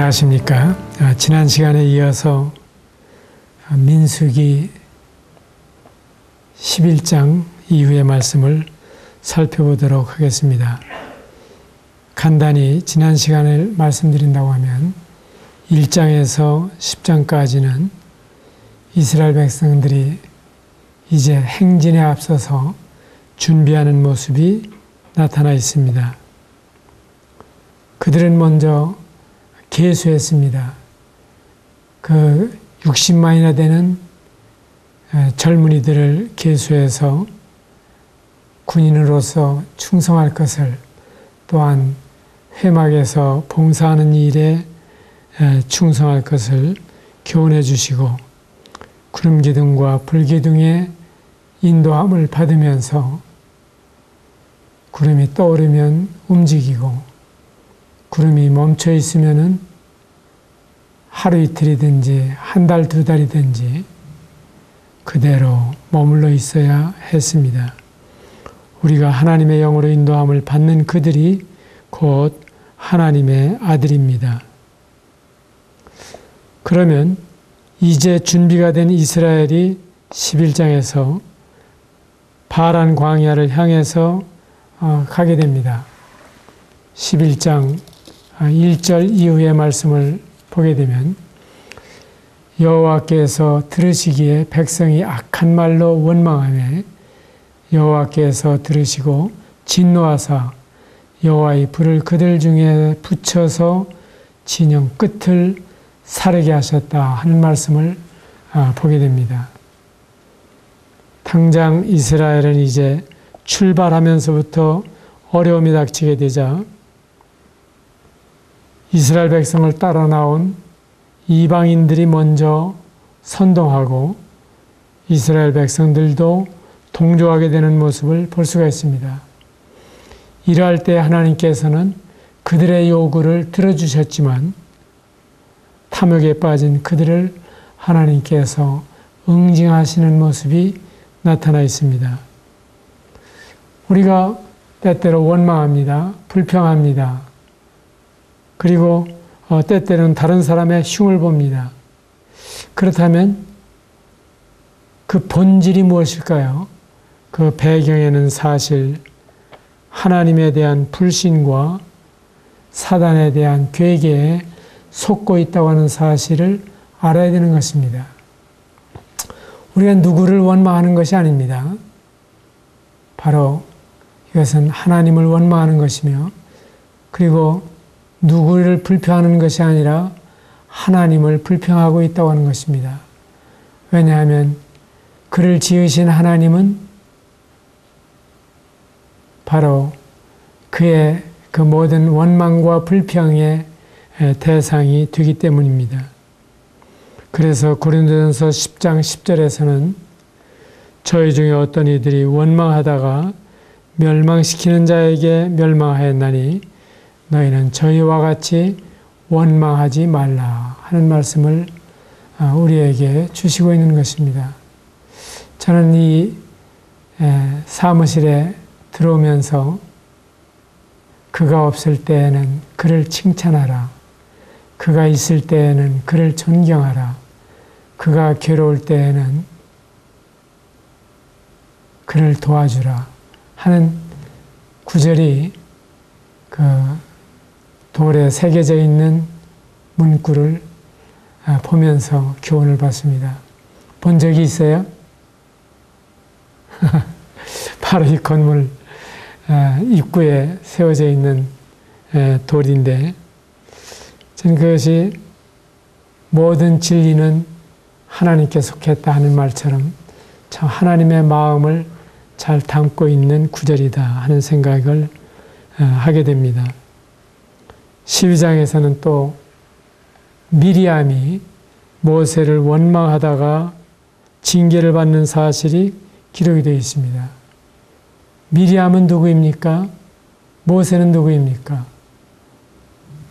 안녕하십니까. 지난 시간에 이어서 민수기 11장 이후의 말씀을 살펴보도록 하겠습니다. 간단히 지난 시간에 말씀드린다고 하면 1장에서 10장까지는 이스라엘 백성들이 이제 행진에 앞서서 준비하는 모습이 나타나 있습니다. 그들은 먼저 계수했습니다. 그 60만이나 되는 젊은이들을 계수해서 군인으로서 충성할 것을, 또한 회막에서 봉사하는 일에 충성할 것을 교훈해 주시고, 구름기둥과 불기둥의 인도함을 받으면서 구름이 떠오르면 움직이고, 구름이 멈춰 있으면은 하루 이틀이든지 한 달, 두 달이든지 그대로 머물러 있어야 했습니다. 우리가 하나님의 영으로 인도함을 받는 그들이 곧 하나님의 아들입니다. 그러면 이제 준비가 된 이스라엘이 11장에서 바란 광야를 향해서 가게 됩니다. 11장 1절 이후의 말씀을 보게 되면, 여호와께서 들으시기에 백성이 악한 말로 원망하며 여호와께서 들으시고 진노하사 여호와의 불을 그들 중에 붙여서 진영 끝을 사르게 하셨다 하는 말씀을 보게 됩니다. 당장 이스라엘은 이제 출발하면서부터 어려움이 닥치게 되자 이스라엘 백성을 따라 나온 이방인들이 먼저 선동하고 이스라엘 백성들도 동조하게 되는 모습을 볼 수가 있습니다. 이러할 때 하나님께서는 그들의 요구를 들어주셨지만 탐욕에 빠진 그들을 하나님께서 응징하시는 모습이 나타나 있습니다. 우리가 때때로 원망합니다. 불평합니다. 그리고 때때로는 다른 사람의 흉을 봅니다. 그렇다면 그 본질이 무엇일까요? 그 배경에는 사실 하나님에 대한 불신과 사단에 대한 괴계에 속고 있다고 하는 사실을 알아야 되는 것입니다. 우리가 누구를 원망하는 것이 아닙니다. 바로 이것은 하나님을 원망하는 것이며, 그리고 누구를 불평하는 것이 아니라 하나님을 불평하고 있다고 하는 것입니다. 왜냐하면 그를 지으신 하나님은 바로 그의 그 모든 원망과 불평의 대상이 되기 때문입니다. 그래서 고린도전서 10장 10절에서는 저희 중에 어떤 이들이 원망하다가 멸망시키는 자에게 멸망하였나니 너희는 저희와 같이 원망하지 말라 하는 말씀을 우리에게 주시고 있는 것입니다. 저는 이 사무실에 들어오면서 그가 없을 때에는 그를 칭찬하라, 그가 있을 때에는 그를 존경하라, 그가 괴로울 때에는 그를 도와주라 하는 구절이 그 돌에 새겨져 있는 문구를 보면서 교훈을 받습니다. 본 적이 있어요? 바로 이 건물 입구에 세워져 있는 돌인데, 저는 그것이 모든 진리는 하나님께 속했다 하는 말처럼 참 하나님의 마음을 잘 담고 있는 구절이다 하는 생각을 하게 됩니다. 12장에서는 또 미리암이 모세를 원망하다가 징계를 받는 사실이 기록이 되어 있습니다. 미리암은 누구입니까? 모세는 누구입니까?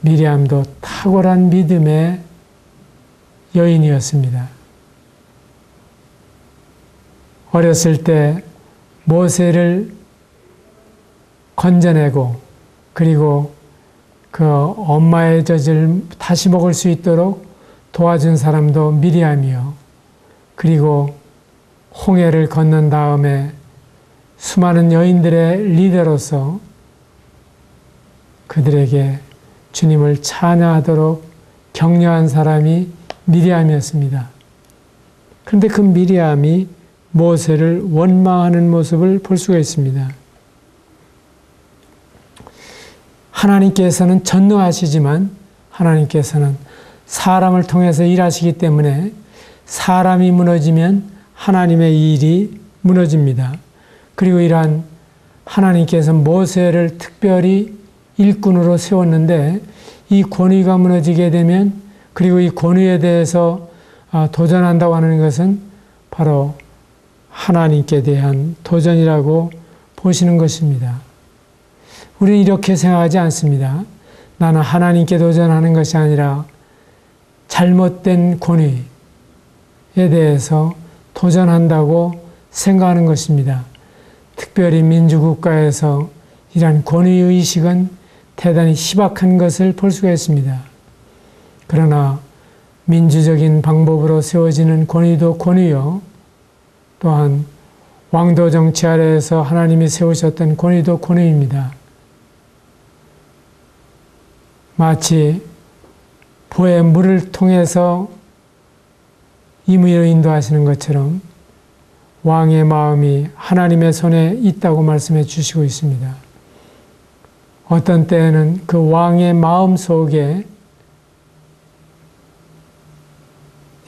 미리암도 탁월한 믿음의 여인이었습니다. 어렸을 때 모세를 건져내고, 그리고 그 엄마의 젖을 다시 먹을 수 있도록 도와준 사람도 미리암이요. 그리고 홍해를 건넌 다음에 수많은 여인들의 리더로서 그들에게 주님을 찬양하도록 격려한 사람이 미리암이었습니다. 그런데 그 미리암이 모세를 원망하는 모습을 볼 수가 있습니다. 하나님께서는 전능하시지만 하나님께서는 사람을 통해서 일하시기 때문에 사람이 무너지면 하나님의 일이 무너집니다. 그리고 이러한 하나님께서 모세를 특별히 일꾼으로 세웠는데 이 권위가 무너지게 되면 그리고 이 권위에 대해서 도전한다고 하는 것은 바로 하나님께 대한 도전이라고 보시는 것입니다. 우리는 이렇게 생각하지 않습니다. 나는 하나님께 도전하는 것이 아니라 잘못된 권위에 대해서 도전한다고 생각하는 것입니다. 특별히 민주국가에서 이러한 권위의식은 대단히 희박한 것을 볼 수가 있습니다. 그러나 민주적인 방법으로 세워지는 권위도 권위요. 또한 왕도 정치 아래에서 하나님이 세우셨던 권위도 권위입니다. 마치 보의 물을 통해서 임의로 인도하시는 것처럼 왕의 마음이 하나님의 손에 있다고 말씀해 주시고 있습니다. 어떤 때에는 그 왕의 마음 속에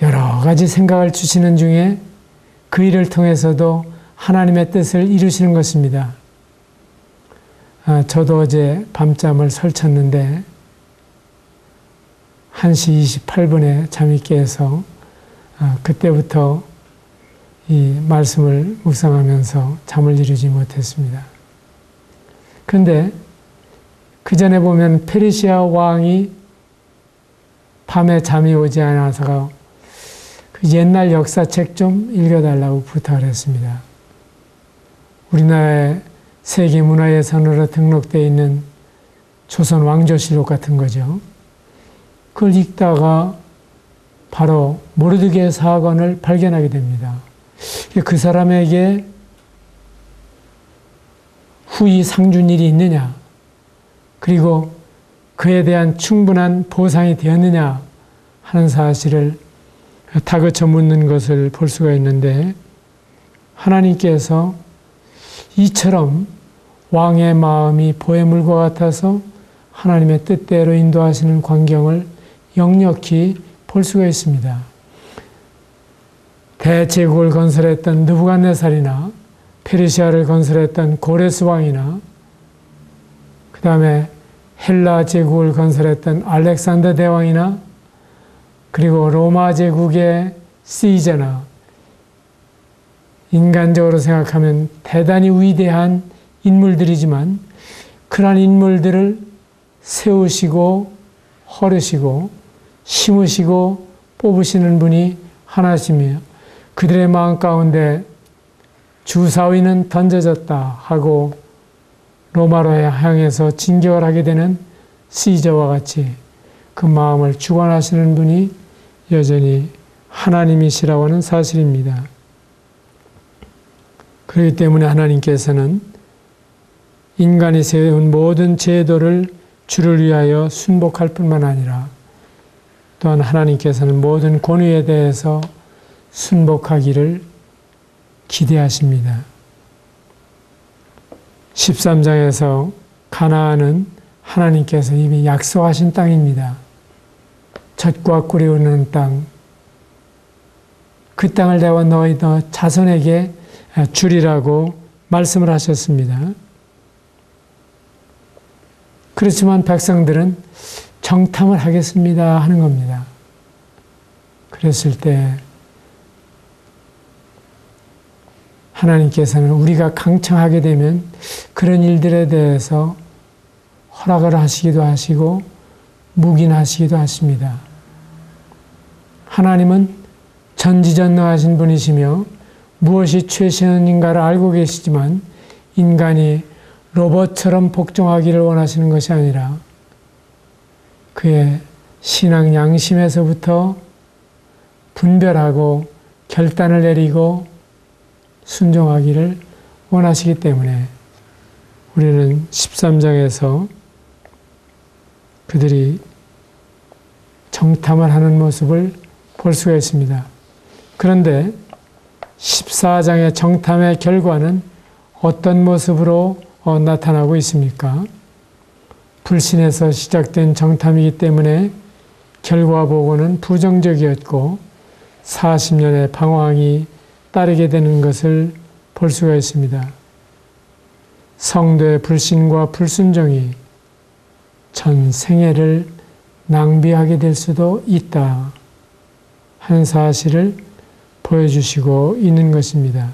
여러 가지 생각을 주시는 중에 그 일을 통해서도 하나님의 뜻을 이루시는 것입니다. 저도 어제 밤잠을 설쳤는데 1시 28분에 잠이 깨서 그때부터 이 말씀을 묵상하면서 잠을 이루지 못했습니다. 그런데 그 전에 보면 페르시아 왕이 밤에 잠이 오지 않아서 그 옛날 역사책 좀 읽어달라고 부탁을 했습니다. 우리나라의 세계문화유산으로 등록되어 있는 조선 왕조실록 같은 거죠. 그걸 읽다가 바로 모르드게 사건을 발견하게 됩니다. 그 사람에게 후이 상준 일이 있느냐, 그리고 그에 대한 충분한 보상이 되었느냐 하는 사실을 다그쳐 묻는 것을 볼 수가 있는데, 하나님께서 이처럼 왕의 마음이 보혜물과 같아서 하나님의 뜻대로 인도하시는 광경을 역력히 볼 수가 있습니다. 대제국을 건설했던 느부갓네살이나 페르시아를 건설했던 고레스 왕이나 그 다음에 헬라 제국을 건설했던 알렉산더 대왕이나 그리고 로마 제국의 시저나, 인간적으로 생각하면 대단히 위대한 인물들이지만 그러한 인물들을 세우시고 허르시고 심으시고 뽑으시는 분이 하나시며, 그들의 마음 가운데 주사위는 던져졌다 하고 로마로 향해서 진격을 하게 되는 시저와 같이 그 마음을 주관하시는 분이 여전히 하나님이시라고 하는 사실입니다. 그렇기 때문에 하나님께서는 인간이 세운 모든 제도를 주를 위하여 순복할 뿐만 아니라 또한 하나님께서는 모든 권위에 대해서 순복하기를 기대하십니다. 13장에서 가나안은 하나님께서 이미 약속하신 땅입니다. 젖과 꿀이 흐르는 땅, 그 땅을 내가 너 자손에게 주리라고 말씀을 하셨습니다. 그렇지만 백성들은 정탐을 하겠습니다 하는 겁니다. 그랬을 때 하나님께서는 우리가 강청하게 되면 그런 일들에 대해서 허락을 하시기도 하시고 묵인하시기도 하십니다. 하나님은 전지전능하신 분이시며 무엇이 최선인가를 알고 계시지만 인간이 로봇처럼 복종하기를 원하시는 것이 아니라 그의 신앙 양심에서부터 분별하고 결단을 내리고 순종하기를 원하시기 때문에 우리는 13장에서 그들이 정탐을 하는 모습을 볼 수가 있습니다. 그런데 14장의 정탐의 결과는 어떤 모습으로 나타나고 있습니까? 불신에서 시작된 정탐이기 때문에 결과 보고는 부정적이었고 40년의 방황이 따르게 되는 것을 볼 수가 있습니다. 성도의 불신과 불순종이 전 생애를 낭비하게 될 수도 있다 하는 사실을 보여주시고 있는 것입니다.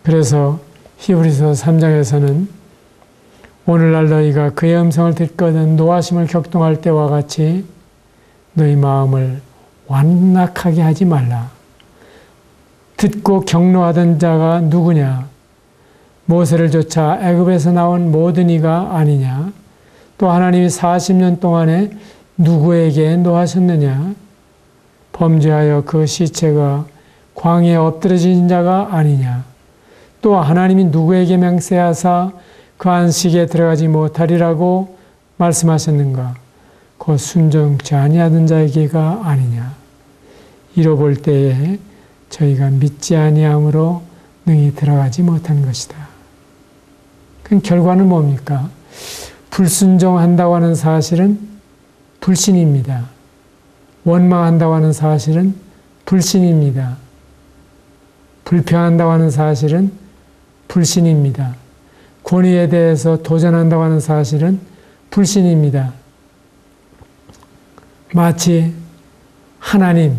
그래서 히브리서 3장에서는 오늘날 너희가 그의 음성을 듣거든 노하심을 격동할 때와 같이 너희 마음을 완악하게 하지 말라. 듣고 격노하던 자가 누구냐? 모세를 쫓아 애굽에서 나온 모든 이가 아니냐? 또 하나님이 40년 동안에 누구에게 노하셨느냐? 범죄하여 그 시체가 광야에 엎드러진 자가 아니냐? 또 하나님이 누구에게 맹세하사 그 안식에 들어가지 못하리라고 말씀하셨는가? 곧 순종치 아니하던 자에게가 아니냐? 이로 볼 때에 저희가 믿지 아니함으로 능히 들어가지 못한 것이다. 그 결과는 뭡니까? 불순종한다고 하는 사실은 불신입니다. 원망한다고 하는 사실은 불신입니다. 불평한다고 하는 사실은 불신입니다. 권위에 대해서 도전한다고 하는 사실은 불신입니다. 마치 하나님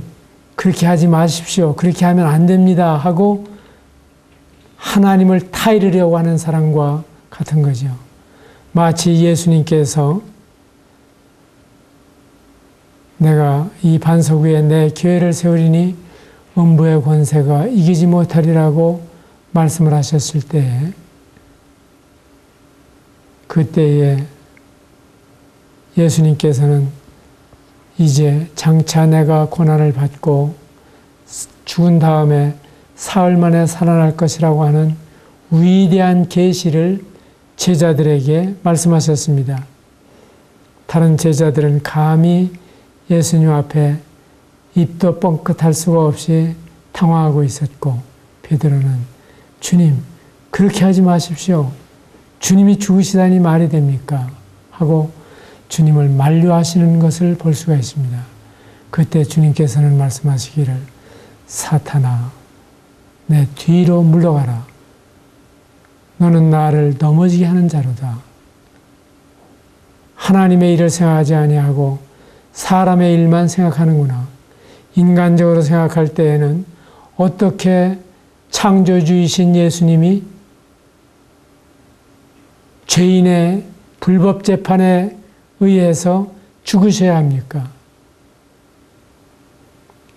그렇게 하지 마십시오. 그렇게 하면 안 됩니다. 하고 하나님을 타이르려고 하는 사람과 같은 거죠. 마치 예수님께서 내가 이 반석 위에 내 교회를 세우리니 음부의 권세가 이기지 못하리라고 말씀을 하셨을 때 그때에 예수님께서는 이제 장차 내가 고난을 받고 죽은 다음에 사흘 만에 살아날 것이라고 하는 위대한 계시를 제자들에게 말씀하셨습니다. 다른 제자들은 감히 예수님 앞에 입도 뻥끗할 수가 없이 당황하고 있었고 베드로는 주님 그렇게 하지 마십시오. 주님이 죽으시다니 말이 됩니까? 하고 주님을 만류하시는 것을 볼 수가 있습니다. 그때 주님께서는 말씀하시기를 사탄아 내 뒤로 물러가라. 너는 나를 넘어지게 하는 자로다. 하나님의 일을 생각하지 아니하고 사람의 일만 생각하는구나. 인간적으로 생각할 때에는 어떻게 창조주이신 예수님이 죄인의 불법 재판에 의해서 죽으셔야 합니까?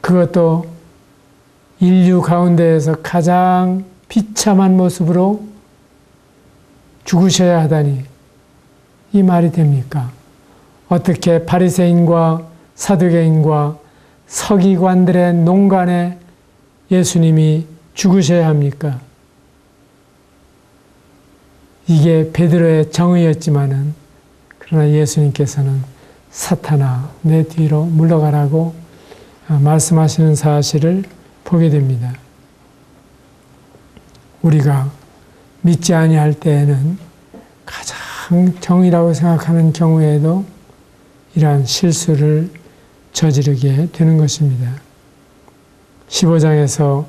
그것도 인류 가운데에서 가장 비참한 모습으로 죽으셔야 하다니 이 말이 됩니까? 어떻게 바리새인과 사두개인과 서기관들의 농간에 예수님이 죽으셔야 합니까? 이게 베드로의 정의였지만은 그러나 예수님께서는 사탄아 내 뒤로 물러가라고 말씀하시는 사실을 보게 됩니다. 우리가 믿지 아니할 때에는 가장 정의라고 생각하는 경우에도 이러한 실수를 저지르게 되는 것입니다. 15장에서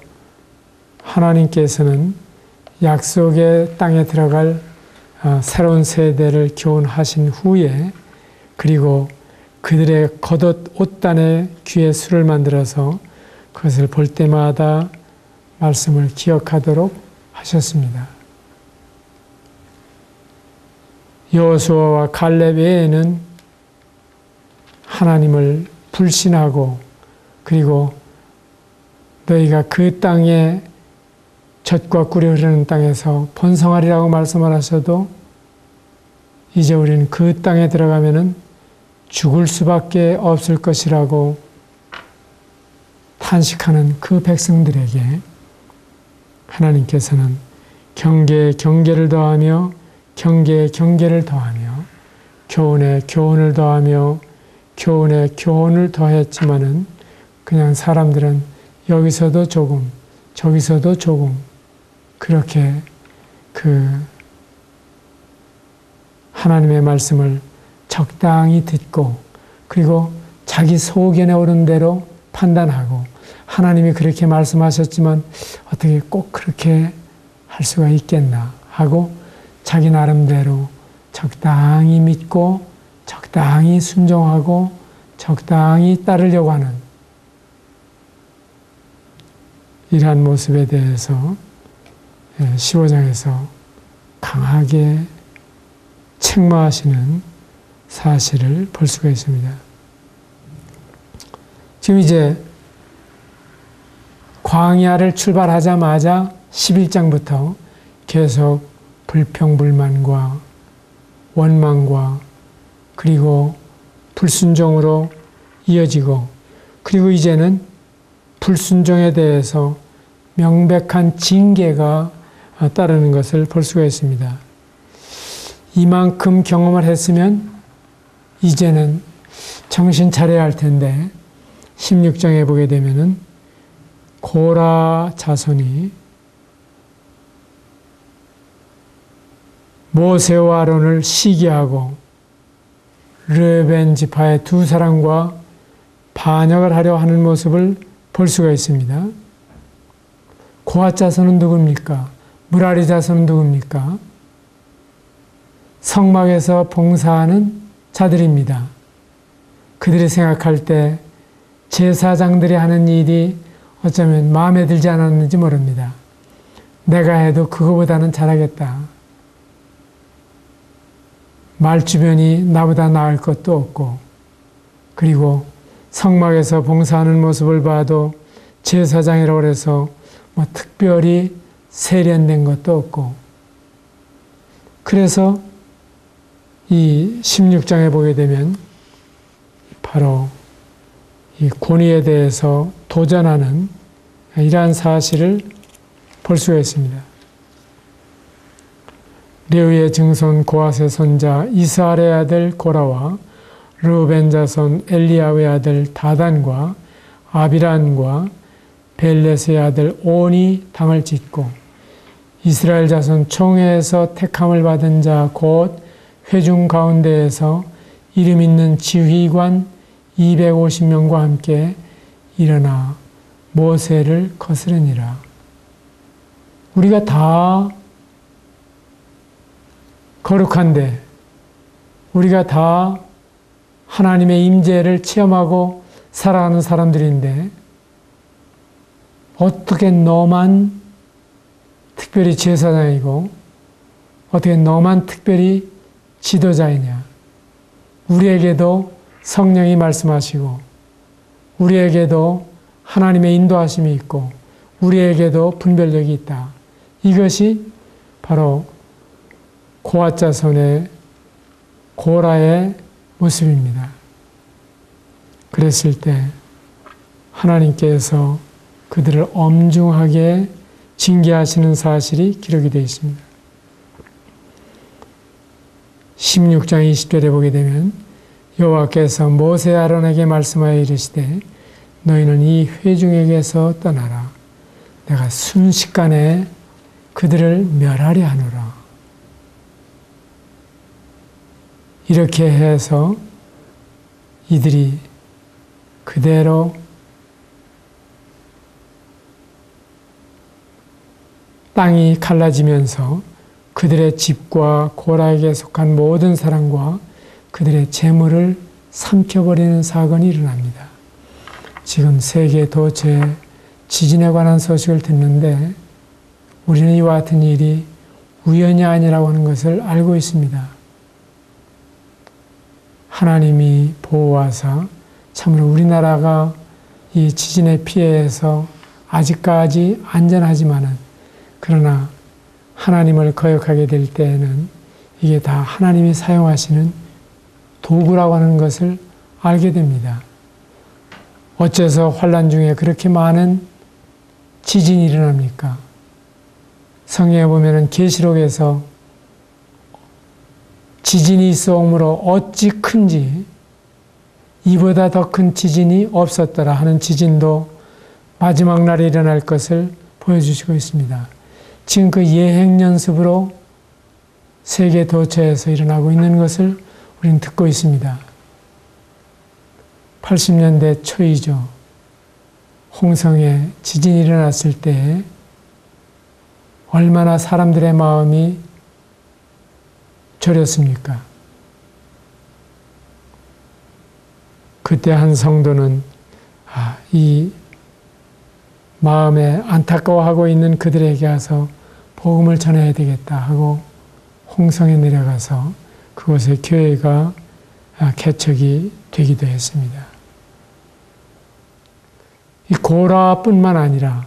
하나님께서는 약속의 땅에 들어갈 새로운 세대를 교훈하신 후에 그리고 그들의 겉옷 옷단에 귀에 술을 만들어서 그것을 볼 때마다 말씀을 기억하도록 하셨습니다. 여호수아와 갈렙 외에는 하나님을 불신하고 그리고 너희가 그 땅에 젖과 꿀이 흐르는 땅에서 번성하리라고 말씀을 하셔도 이제 우리는 그 땅에 들어가면은 죽을 수밖에 없을 것이라고 탄식하는 그 백성들에게 하나님께서는 경계에 경계를 더하며 경계에 경계를 더하며 교훈에 교훈을 더하며 교훈에 교훈을 더했지만은 그냥 사람들은 여기서도 조금 저기서도 조금 그렇게 하나님의 말씀을 적당히 듣고 그리고 자기 소견에 오른 대로 판단하고 하나님이 그렇게 말씀하셨지만 어떻게 꼭 그렇게 할 수가 있겠나 하고 자기 나름대로 적당히 믿고 적당히 순종하고 적당히 따르려고 하는 이러한 모습에 대해서 15장에서 강하게 책망하시는 사실을 볼 수가 있습니다. 지금 이제 광야를 출발하자마자 11장부터 계속 불평불만과 원망과 그리고 불순종으로 이어지고 그리고 이제는 불순종에 대해서 명백한 징계가 따르는 것을 볼 수가 있습니다. 이만큼 경험을 했으면 이제는 정신 차려야 할 텐데 16장에 보게 되면은 고라 자손이 모세와 아론을 시기하고 르벤 지파의 두 사람과 반역을 하려 하는 모습을 볼 수가 있습니다. 고핫 자손은 누굽니까? 무라리 자손은 누굽니까? 성막에서 봉사하는 자들입니다. 그들이 생각할 때 제사장들이 하는 일이 어쩌면 마음에 들지 않았는지 모릅니다. 내가 해도 그거보다는 잘하겠다. 말주변이 나보다 나을 것도 없고 그리고 성막에서 봉사하는 모습을 봐도 제사장이라고 해서 뭐 특별히 세련된 것도 없고 그래서 이 16장에 보게 되면 바로 이 권위에 대해서 도전하는 이러한 사실을 볼 수가 있습니다. 레위의 증손 고핫의 손자 이스할의 아들 고라와 르벤 자손 엘리야의 아들 다단과 아비란과 벨렛의 아들 온이 당을 짓고 이스라엘 자손 총회에서 택함을 받은 자 곧 회중 가운데에서 이름 있는 지휘관 250명과 함께 일어나 모세를 거스르니라. 우리가 다 거룩한데 우리가 다 하나님의 임재를 체험하고 살아가는 사람들인데 어떻게 너만 특별히 제사장이고 어떻게 너만 특별히 지도자이냐. 우리에게도 성령이 말씀하시고 우리에게도 하나님의 인도하심이 있고 우리에게도 분별력이 있다. 이것이 바로 고핫 자손의 고라의 모습입니다. 그랬을 때 하나님께서 그들을 엄중하게 징계하시는 사실이 기록이 되어 있습니다. 16장 20절에 보게 되면 여호와께서 모세 아론에게 말씀하여 이르시되 너희는 이 회중에게서 떠나라. 내가 순식간에 그들을 멸하려 하노라. 이렇게 해서 이들이 그대로 땅이 갈라지면서 그들의 집과 고라에게 속한 모든 사람과 그들의 재물을 삼켜버리는 사건이 일어납니다. 지금 세계 도처에 지진에 관한 소식을 듣는데 우리는 이와 같은 일이 우연이 아니라고 하는 것을 알고 있습니다. 하나님이 보호하사 참으로 우리나라가 이 지진의 피해에서 아직까지 안전하지만은 그러나 하나님을 거역하게 될 때에는 이게 다 하나님이 사용하시는 도구라고 하는 것을 알게 됩니다. 어째서 환난 중에 그렇게 많은 지진이 일어납니까? 성경에 보면은 계시록에서 지진이 있어오므로 어찌 큰지 이보다 더 큰 지진이 없었더라 하는 지진도 마지막 날에 일어날 것을 보여주시고 있습니다. 지금 그 예행 연습으로 세계 도처에서 일어나고 있는 것을 우리는 듣고 있습니다. 80년대 초이죠. 홍성에 지진이 일어났을 때 얼마나 사람들의 마음이 저렸습니까? 그때 한 성도는 이 마음에 안타까워하고 있는 그들에게 가서 복음을 전해야 되겠다 하고 홍성에 내려가서 그곳에 교회가 개척이 되기도 했습니다. 이 고라뿐만 아니라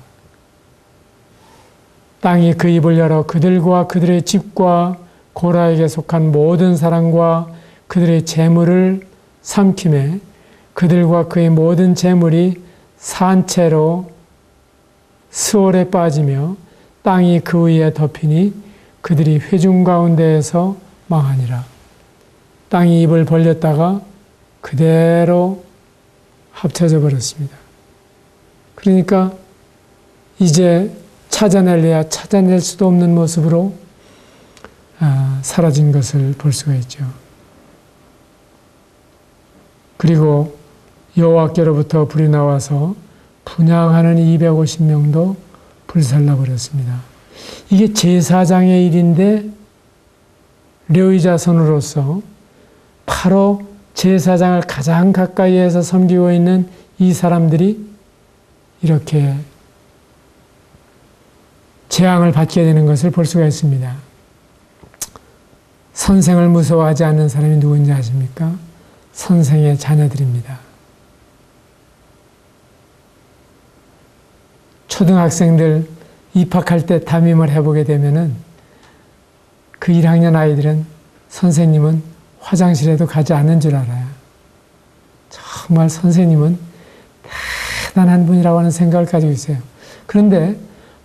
땅이 그 입을 열어 그들과 그들의 집과 고라에게 속한 모든 사람과 그들의 재물을 삼키매 그들과 그의 모든 재물이 산채로 스올에 빠지며 땅이 그 위에 덮이니 그들이 회중 가운데에서 망하니라. 땅이 입을 벌렸다가 그대로 합쳐져 버렸습니다. 그러니까 이제 찾아낼래야 찾아낼 수도 없는 모습으로 사라진 것을 볼 수가 있죠. 그리고 여호와께로부터 불이 나와서 분향하는 250명도 불살라 버렸습니다. 이게 제사장의 일인데 레위 자손으로서 바로 제사장을 가장 가까이에서 섬기고 있는 이 사람들이 이렇게 재앙을 받게 되는 것을 볼 수가 있습니다. 선생을 무서워하지 않는 사람이 누군지 아십니까? 선생의 자녀들입니다. 초등학생들 입학할 때 담임을 해보게 되면은 그 1학년 아이들은 선생님은 화장실에도 가지 않는 줄 알아요. 정말 선생님은 대단한 분이라고 하는 생각을 가지고 있어요. 그런데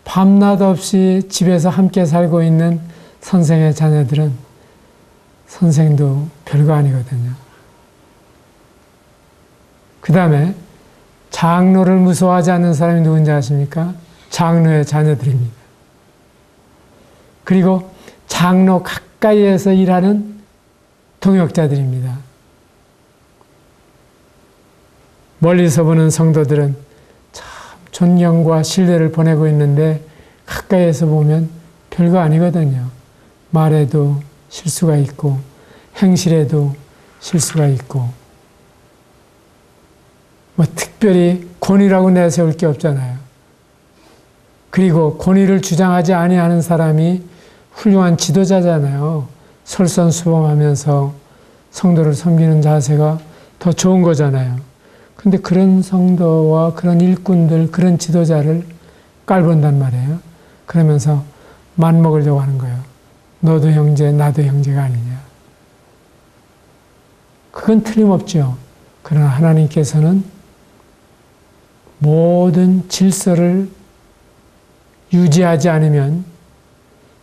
밤낮 없이 집에서 함께 살고 있는 선생의 자녀들은 선생도 별거 아니거든요. 그 다음에 장로를 무서워하지 않는 사람이 누군지 아십니까? 장로의 자녀들입니다. 그리고 장로 가까이에서 일하는 동역자들입니다. 멀리서 보는 성도들은 참 존경과 신뢰를 보내고 있는데 가까이에서 보면 별거 아니거든요. 말에도 실수가 있고 행실에도 실수가 있고 특별히 권위라고 내세울 게 없잖아요. 그리고 권위를 주장하지 아니하는 사람이 훌륭한 지도자잖아요. 솔선수범하면서 성도를 섬기는 자세가 더 좋은 거잖아요. 근데 그런 성도와 그런 일꾼들, 그런 지도자를 깔본단 말이에요. 그러면서 맞먹으려고 하는 거예요. 너도 형제, 나도 형제가 아니냐. 그건 틀림없죠. 그러나 하나님께서는 모든 질서를 유지하지 않으면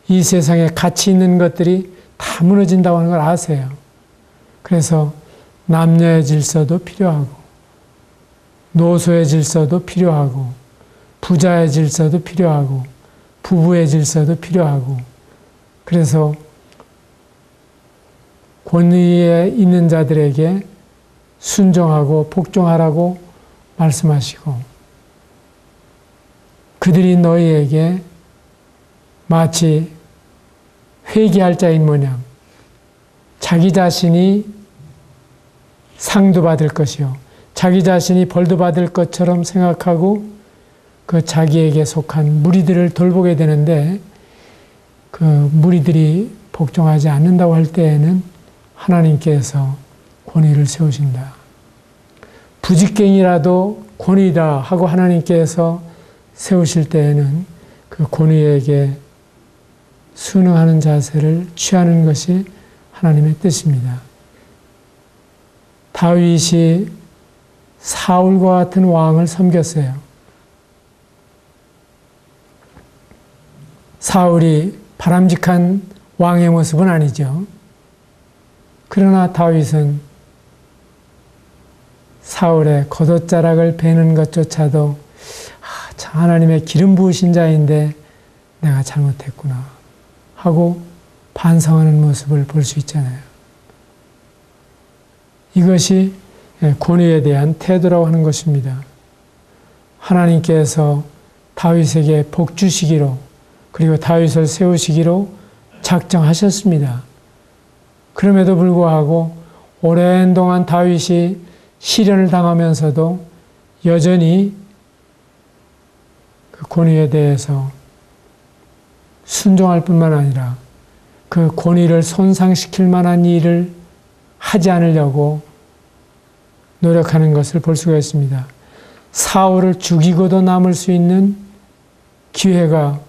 이 세상에 가치 있는 것들이 다 무너진다고 하는 걸 아세요. 그래서 남녀의 질서도 필요하고 노소의 질서도 필요하고 부자의 질서도 필요하고 부부의 질서도 필요하고 그래서 권위에 있는 자들에게 순종하고 복종하라고 말씀하시고 그들이 너희에게 마치 회개할 자인 모양 자기 자신이 상도 받을 것이요 자기 자신이 벌도 받을 것처럼 생각하고 그 자기에게 속한 무리들을 돌보게 되는데 그 무리들이 복종하지 않는다고 할 때에는 하나님께서 권위를 세우신다. 부직갱이라도 권위다 하고 하나님께서 세우실 때에는 그 권위에게 순응하는 자세를 취하는 것이 하나님의 뜻입니다. 다윗이 사울과 같은 왕을 섬겼어요. 사울이 바람직한 왕의 모습은 아니죠. 그러나 다윗은 사울의 겉옷자락을 베는 것조차도 참 하나님의 기름 부으신 자인데 내가 잘못했구나 하고 반성하는 모습을 볼 수 있잖아요. 이것이 권위에 대한 태도라고 하는 것입니다. 하나님께서 다윗에게 복 주시기로 그리고 다윗을 세우시기로 작정하셨습니다. 그럼에도 불구하고 오랜 동안 다윗이 시련을 당하면서도 여전히 그 권위에 대해서 순종할 뿐만 아니라 그 권위를 손상시킬 만한 일을 하지 않으려고 노력하는 것을 볼 수가 있습니다. 사울을 죽이고도 남을 수 있는 기회가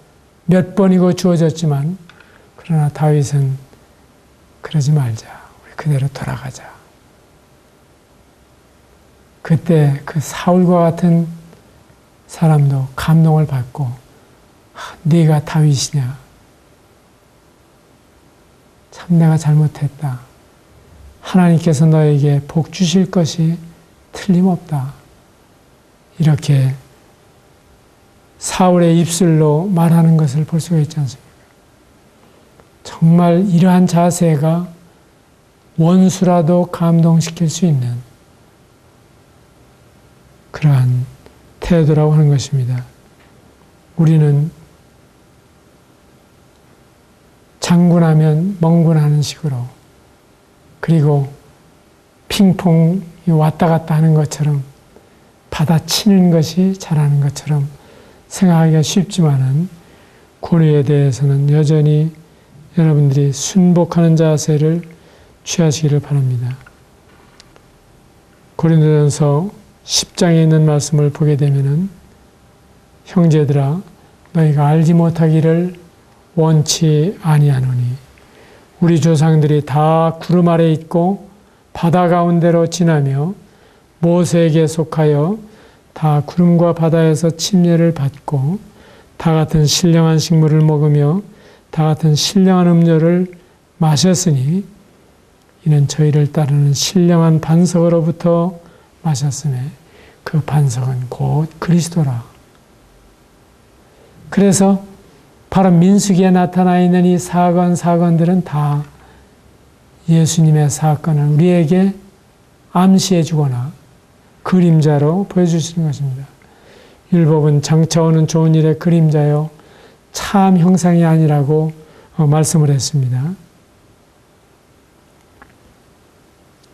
몇 번이고 주어졌지만 그러나 다윗은 그러지 말자. 우리 그대로 돌아가자. 그때 그 사울과 같은 사람도 감동을 받고 네가 다윗이냐? 참 내가 잘못했다. 하나님께서 너에게 복 주실 것이 틀림없다. 이렇게 사울의 입술로 말하는 것을 볼 수가 있지 않습니까? 정말 이러한 자세가 원수라도 감동시킬 수 있는 그러한 태도라고 하는 것입니다. 우리는 장군하면 멍군하는 식으로 그리고 핑퐁이 왔다 갔다 하는 것처럼 받아치는 것이 잘하는 것처럼 생각하기가 쉽지만은 권위에 대해서는 여전히 여러분들이 순복하는 자세를 취하시기를 바랍니다. 고린도전서 10장에 있는 말씀을 보게 되면은 형제들아 너희가 알지 못하기를 원치 아니하노니 우리 조상들이 다 구름 아래 있고 바다 가운데로 지나며 모세에게 속하여 다 구름과 바다에서 침례를 받고 다 같은 신령한 식물을 먹으며 다 같은 신령한 음료를 마셨으니 이는 저희를 따르는 신령한 반석으로부터 마셨으며 그 반석은 곧 그리스도라. 그래서 바로 민수기에 나타나 있는 이 사건들은 다 예수님의 사건을 우리에게 암시해 주거나 그림자로 보여주시는 것입니다. 율법은 장차 오는 좋은 일의 그림자요 참 형상이 아니라고 말씀을 했습니다.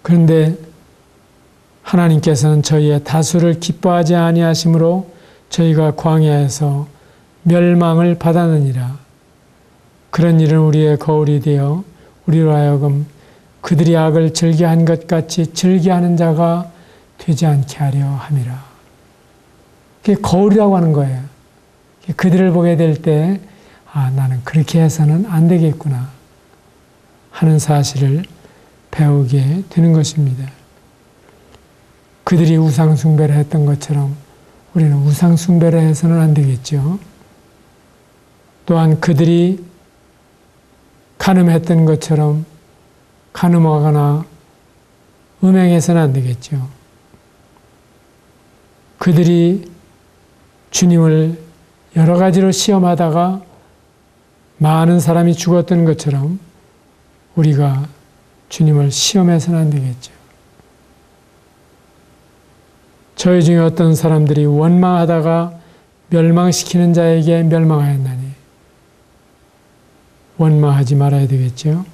그런데 하나님께서는 저희의 다수를 기뻐하지 아니하심으로 저희가 광야에서 멸망을 받았느니라. 그런 일은 우리의 거울이 되어 우리로 하여금 그들이 악을 즐겨한 것 같이 즐겨하는 자가 되지 않게 하려 함이라. 그게 거울이라고 하는 거예요. 그들을 보게 될 때 나는 그렇게 해서는 안 되겠구나 하는 사실을 배우게 되는 것입니다. 그들이 우상 숭배를 했던 것처럼 우리는 우상 숭배를 해서는 안 되겠죠. 또한 그들이 간음했던 것처럼 간음하거나 음행해서는 안 되겠죠. 그들이 주님을 여러 가지로 시험하다가 많은 사람이 죽었던 것처럼 우리가 주님을 시험해서는 안 되겠죠. 저희 중에 어떤 사람들이 원망하다가 멸망시키는 자에게 멸망하였나니 원망하지 말아야 되겠죠.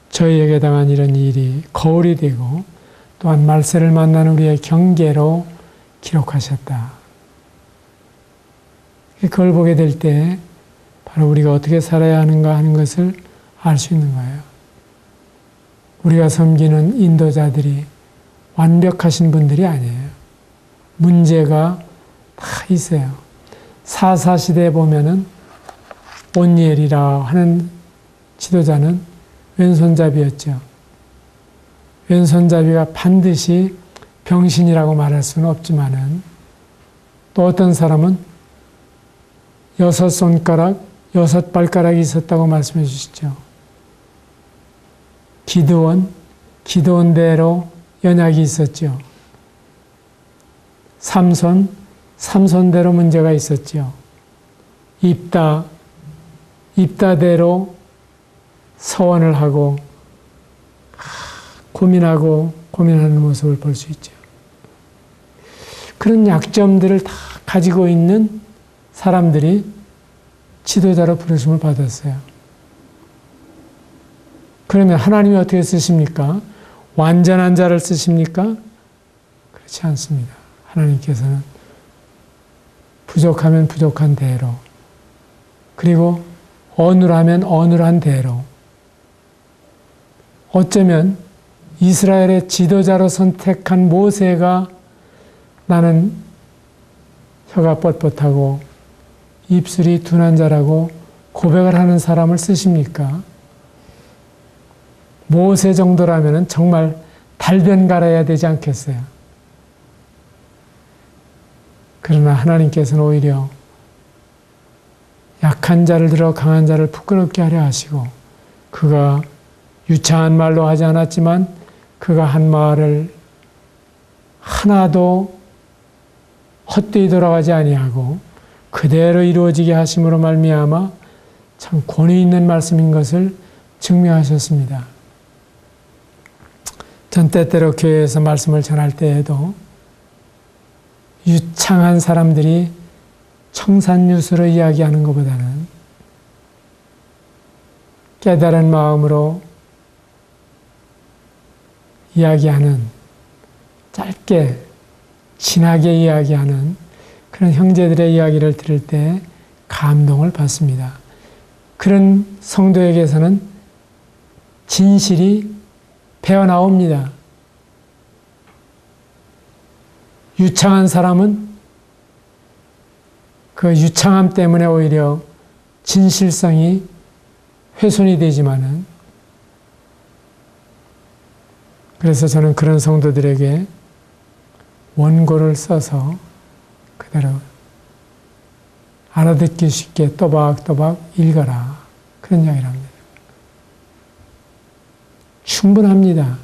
저희에게 당한 이런 일이 거울이 되고 또한 말세를 만나는 우리의 경계로 기록하셨다. 그걸 보게 될 때 바로 우리가 어떻게 살아야 하는가 하는 것을 알 수 있는 거예요. 우리가 섬기는 인도자들이 완벽하신 분들이 아니에요. 문제가 다 있어요. 사사시대에 보면은 온니엘이라 하는 지도자는 왼손잡이였죠. 왼손잡이가 반드시 병신이라고 말할 수는 없지만은 또 어떤 사람은 6손가락, 6발가락이 있었다고 말씀해 주시죠. 기드온대로 연약이 있었죠. 삼손대로 문제가 있었죠. 입다대로 서원을 하고 고민하는 모습을 볼 수 있죠. 그런 약점들을 다 가지고 있는 사람들이 지도자로 부르심을 받았어요. 그러면 하나님이 어떻게 쓰십니까? 완전한 자를 쓰십니까? 그렇지 않습니다. 하나님께서는 부족하면 부족한 대로, 그리고 어눌하면 어눌한 대로, 어쩌면 이스라엘의 지도자로 선택한 모세가 나는 혀가 뻣뻣하고 입술이 둔한 자라고 고백을 하는 사람을 쓰십니까? 모세 정도라면 정말 달변 갈아야 되지 않겠어요? 그러나 하나님께서는 오히려 약한 자를 들어 강한 자를 부끄럽게 하려 하시고, 그가 유창한 말로 하지 않았지만 그가 한 말을 하나도 헛되이 돌아가지 아니하고 그대로 이루어지게 하심으로 말미암아 참 권위 있는 말씀인 것을 증명하셨습니다. 전 때때로 교회에서 말씀을 전할 때에도 유창한 사람들이 청산유수로 이야기하는 것보다는 깨달은 마음으로 이야기하는, 짧게 진하게 이야기하는 그런 형제들의 이야기를 들을 때 감동을 받습니다. 그런 성도에게서는 진실이 배어나옵니다. 유창한 사람은 그 유창함 때문에 오히려 진실성이 훼손이 되지만은, 그래서 저는 그런 성도들에게 원고를 써서 그대로 알아듣기 쉽게 또박또박 읽어라, 그런 이야기를 합니다. 충분합니다.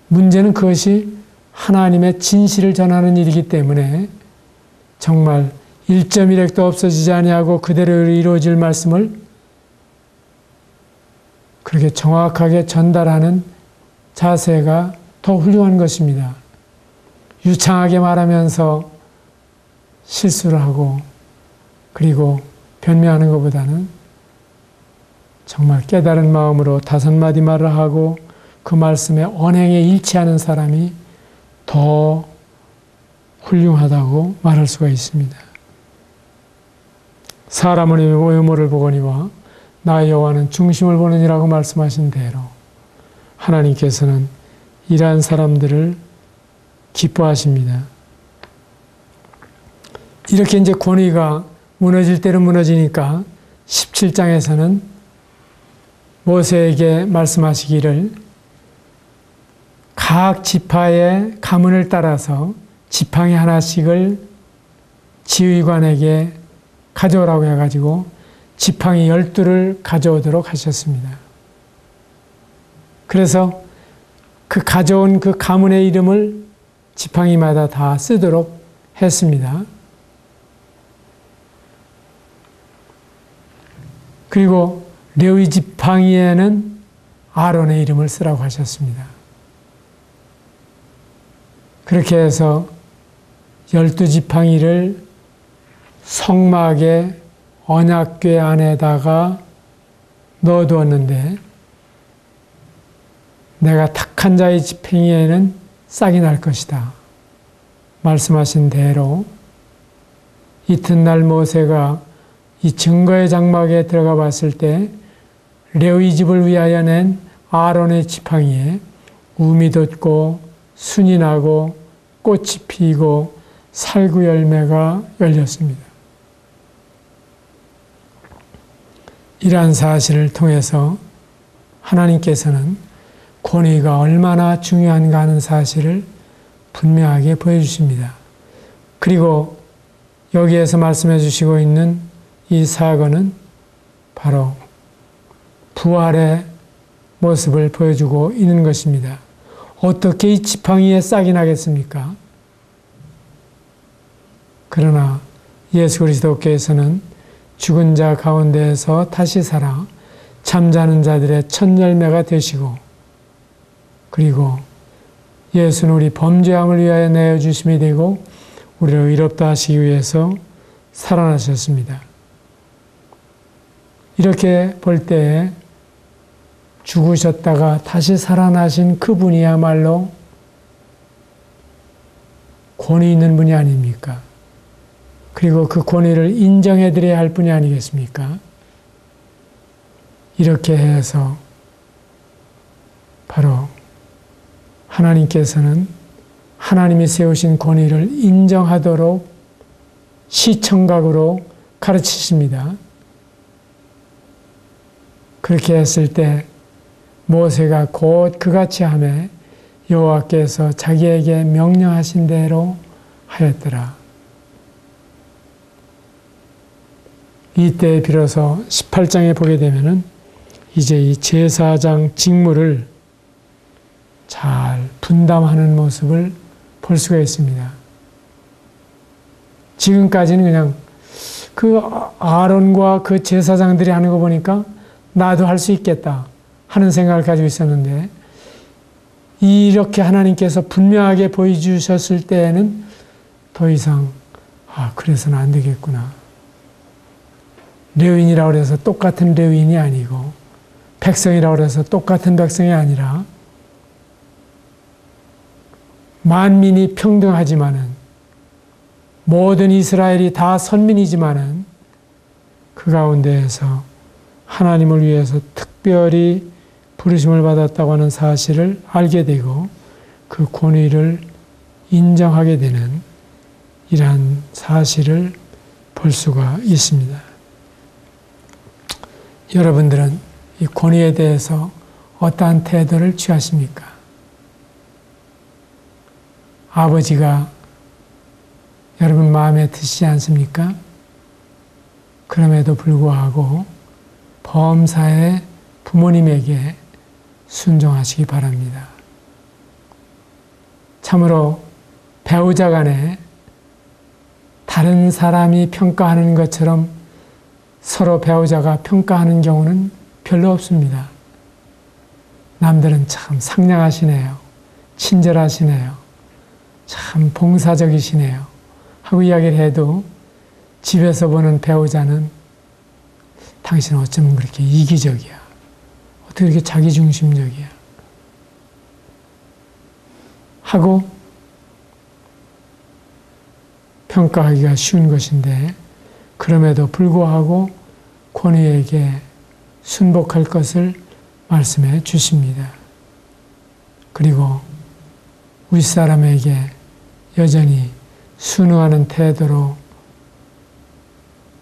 문제는 그것이 하나님의 진실을 전하는 일이기 때문에 정말 1.1핵도 없어지지 아니하고 그대로 이루어질 말씀을 그렇게 정확하게 전달하는 자세가 더 훌륭한 것입니다. 유창하게 말하면서 실수를 하고 그리고 변명하는 것보다는 정말 깨달은 마음으로 5마디 말을 하고 그 말씀에 언행에 일치하는 사람이 더 훌륭하다고 말할 수가 있습니다. 사람은 외모를 보거니와 나 여호와는 중심을 보느니라고 말씀하신 대로 하나님께서는 이러한 사람들을 기뻐하십니다. 이렇게 이제 권위가 무너질 대로 무너지니까 17장에서는 모세에게 말씀하시기를 각 지파의 가문을 따라서 지팡이 하나씩을 지휘관에게 가져오라고 해가지고 지팡이 12를 가져오도록 하셨습니다. 그래서 그 가져온 그 가문의 이름을 지팡이마다 다 쓰도록 했습니다. 그리고 레위 지팡이에는 아론의 이름을 쓰라고 하셨습니다. 그렇게 해서 12지팡이를 성막의 언약궤 안에다가 넣어두었는데 내가 택한 자의 지팡이에는 싹이 날 것이다 말씀하신 대로 이튿날 모세가 이 증거의 장막에 들어가 봤을 때 레위 집을 위하여 낸 아론의 지팡이에 움이 돋고 순이 나고 꽃이 피고 살구 열매가 열렸습니다. 이러한 사실을 통해서 하나님께서는 권위가 얼마나 중요한가 하는 사실을 분명하게 보여주십니다. 그리고 여기에서 말씀해 주시고 있는 이 사건은 바로 부활의 모습을 보여주고 있는 것입니다. 어떻게 이 지팡이에 싹이 나겠습니까? 그러나 예수 그리스도께서는 죽은 자 가운데에서 다시 살아 잠자는 자들의 첫 열매가 되시고, 그리고 예수는 우리 범죄함을 위하여 내어주심이 되고 우리를 의롭다 하시기 위해서 살아나셨습니다. 이렇게 볼 때에 죽으셨다가 다시 살아나신 그분이야말로 권위 있는 분이 아닙니까? 그리고 그 권위를 인정해 드려야 할 분이 아니겠습니까? 이렇게 해서 바로 하나님께서는 하나님이 세우신 권위를 인정하도록 시청각으로 가르치십니다. 그렇게 했을 때 모세가 곧 그같이 하매 여호와께서 자기에게 명령하신 대로 하였더라. 이때 비로소 18장에 보게 되면은 이제 이 제사장 직무를 잘 분담하는 모습을 볼 수가 있습니다. 지금까지는 그냥 그 아론과 그 제사장들이 하는 거 보니까 나도 할 수 있겠다 하는 생각을 가지고 있었는데, 이렇게 하나님께서 분명하게 보여주셨을 때에는 더 이상 그래서는 안 되겠구나. 레위인이라고 해서 똑같은 레위인이 아니고 백성이라고 해서 똑같은 백성이 아니라 만민이 평등하지만은 모든 이스라엘이 다 선민이지만은 그 가운데에서 하나님을 위해서 특별히 부르심을 받았다고 하는 사실을 알게 되고 그 권위를 인정하게 되는 이러한 사실을 볼 수가 있습니다. 여러분들은 이 권위에 대해서 어떠한 태도를 취하십니까? 아버지가 여러분 마음에 드시지 않습니까? 그럼에도 불구하고 범사의 부모님에게 순종하시기 바랍니다. 참으로 배우자 간에 다른 사람이 평가하는 것처럼 서로 배우자가 평가하는 경우는 별로 없습니다. 남들은 참 상냥하시네요. 친절하시네요. 참 봉사적이시네요. 하고 이야기를 해도 집에서 보는 배우자는 당신은 어쩌면 그렇게 이기적이야. 어떻게 그렇게 자기중심적이야. 하고 평가하기가 쉬운 것인데, 그럼에도 불구하고 권위에게 순복할 것을 말씀해 주십니다. 그리고 윗사람에게 여전히 순응하는 태도로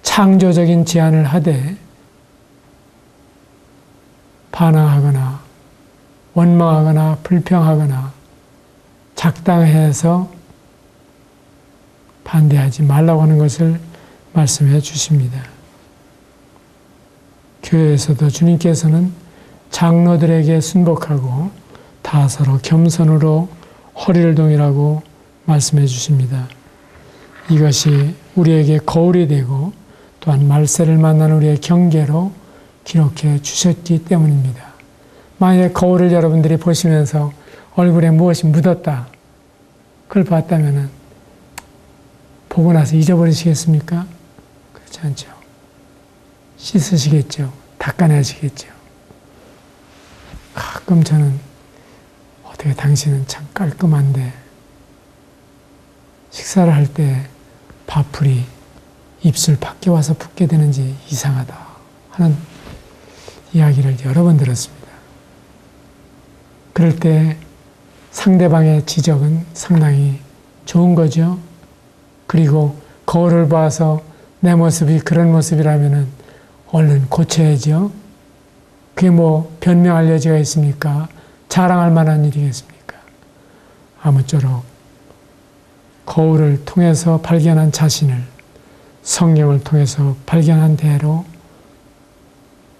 창조적인 제안을 하되 반항하거나 원망하거나 불평하거나 작당해서 반대하지 말라고 하는 것을 말씀해 주십니다. 교회에서도 주님께서는 장로들에게 순복하고 다 서로 겸손으로 허리를 동이라고 말씀해 주십니다. 이것이 우리에게 거울이 되고 또한 말세를 만나는 우리의 경계로 기록해 주셨기 때문입니다. 만약에 거울을 여러분들이 보시면서 얼굴에 무엇이 묻었다, 그걸 봤다면 보고 나서 잊어버리시겠습니까? 그렇지 않죠. 씻으시겠죠. 닦아내시겠죠. 가끔 저는 어떻게 당신은 참 깔끔한데 식사를 할 때 밥풀이 입술 밖에 와서 붙게 되는지 이상하다 하는 이야기를 여러 번 들었습니다. 그럴 때 상대방의 지적은 상당히 좋은 거죠. 그리고 거울을 봐서 내 모습이 그런 모습이라면은 얼른 고쳐야죠. 그게 뭐 변명할 여지가 있습니까? 자랑할 만한 일이겠습니까? 아무쪼록 거울을 통해서 발견한 자신을 성령을 통해서 발견한 대로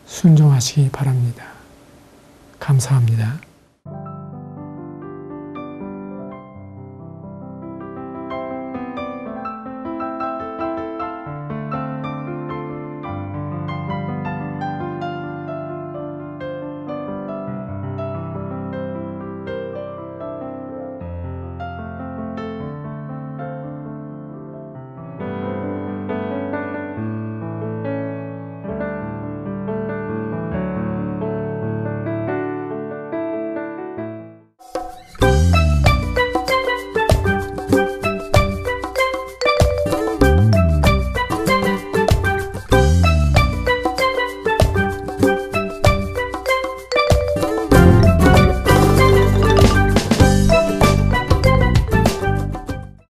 순종하시기 바랍니다. 감사합니다.